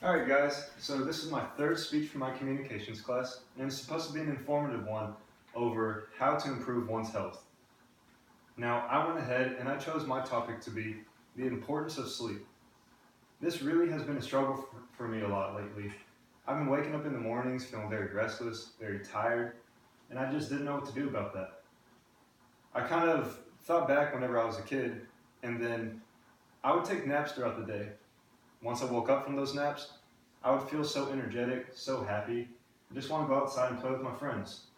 Alright guys, so this is my third speech for my communications class, and it's supposed to be an informative one over how to improve one's health. Now, I went ahead and I chose my topic to be the importance of sleep. This really has been a struggle for me a lot lately. I've been waking up in the mornings feeling very restless, very tired, and I just didn't know what to do about that. I kind of thought back whenever I was a kid, and then I would take naps throughout the day. Once I woke up from those naps, I would feel so energetic, so happy, I just want to go outside and play with my friends.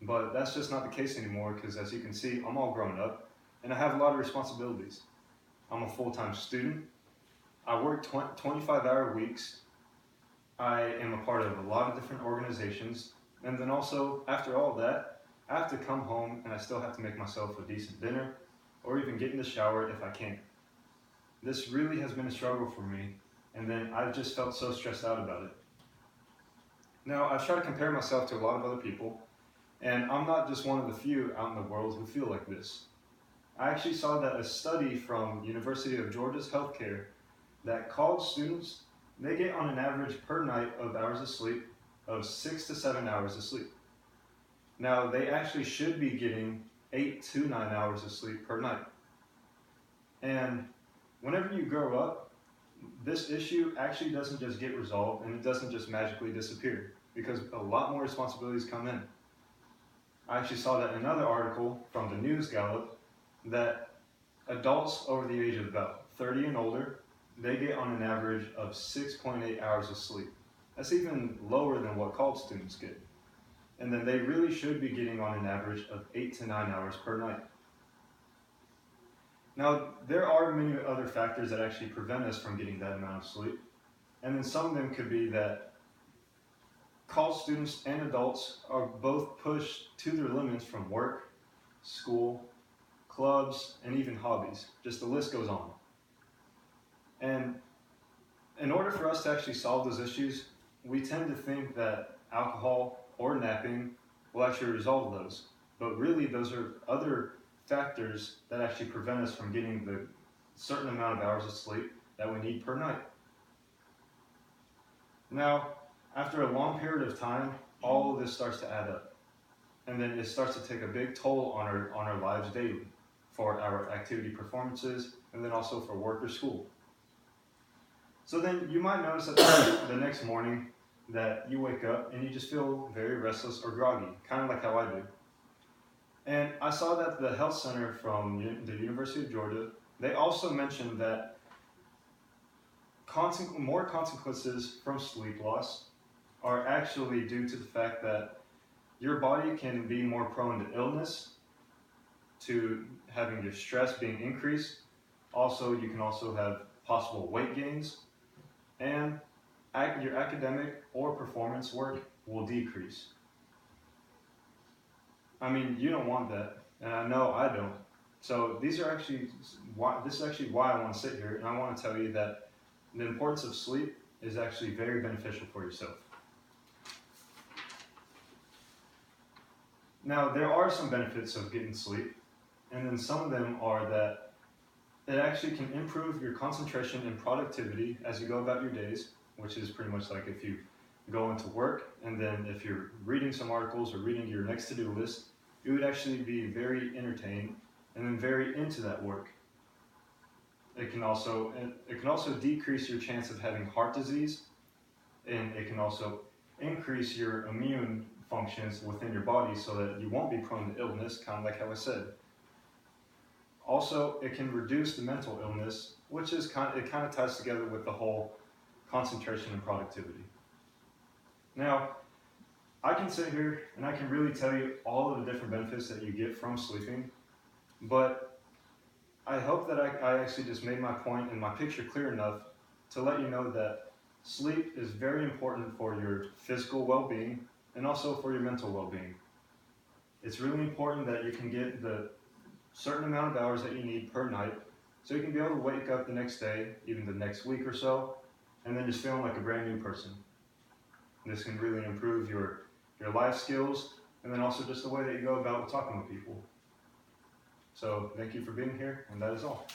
But that's just not the case anymore because, as you can see, I'm all grown up and I have a lot of responsibilities. I'm a full-time student, I work 25-hour weeks, I am a part of a lot of different organizations, and then also, after all that, I have to come home and I still have to make myself a decent dinner or even get in the shower if I can. This really has been a struggle for me, and then I've just felt so stressed out about it. Now, I've tried to compare myself to a lot of other people, and I'm not just one of the few out in the world who feel like this. I actually saw that a study from University of Georgia's Healthcare that college students, they get on an average per night of hours of sleep of 6 to 7 hours of sleep. Now, they actually should be getting 8 to 9 hours of sleep per night. And whenever you grow up, this issue actually doesn't just get resolved and it doesn't just magically disappear because a lot more responsibilities come in. I actually saw that in another article from the News Gallup that adults over the age of about 30 and older, they get on an average of 6.8 hours of sleep. That's even lower than what college students get. And then they really should be getting on an average of 8 to 9 hours per night. Now, there are many other factors that actually prevent us from getting that amount of sleep. And then some of them could be that college students and adults are both pushed to their limits from work, school, clubs, and even hobbies. Just the list goes on. And in order for us to actually solve those issues, we tend to think that alcohol or napping will actually resolve those. But really, those are other factors that actually prevent us from getting the certain amount of hours of sleep that we need per night. Now, after a long period of time, all of this starts to add up. And then it starts to take a big toll on our lives daily for our activity performances and then also for work or school. So then you might notice that the next morning that you wake up and you just feel very restless or groggy, kind of like how I do. And I saw that the health center from the University of Georgia, they also mentioned that more consequences from sleep loss are actually due to the fact that your body can be more prone to illness, to having your stress being increased. Also, you can also have possible weight gains, and your academic or performance work will decrease. I mean, you don't want that, and I know I don't. So this is actually why I want to sit here, and I want to tell you that the importance of sleep is actually very beneficial for yourself. Now, there are some benefits of getting sleep, and then some of them are that it actually can improve your concentration and productivity as you go about your days, which is pretty much like if you go into work, and then if you're reading some articles or reading your next to-do list, you would actually be very entertained and then very into that work. It can also decrease your chance of having heart disease, and it can also increase your immune functions within your body so that you won't be prone to illness, kind of like how I said. Also, it can reduce the mental illness, which is kind of ties together with the whole concentration and productivity. Now, I can sit here and I can really tell you all of the different benefits that you get from sleeping, but I hope that I actually just made my point and my picture clear enough to let you know that sleep is very important for your physical well-being and also for your mental well-being. It's really important that you can get the certain amount of hours that you need per night so you can be able to wake up the next day, even the next week or so, and then just feeling like a brand new person. This can really improve your life skills and then also just the way that you go about talking with people. So thank you for being here, and that is all.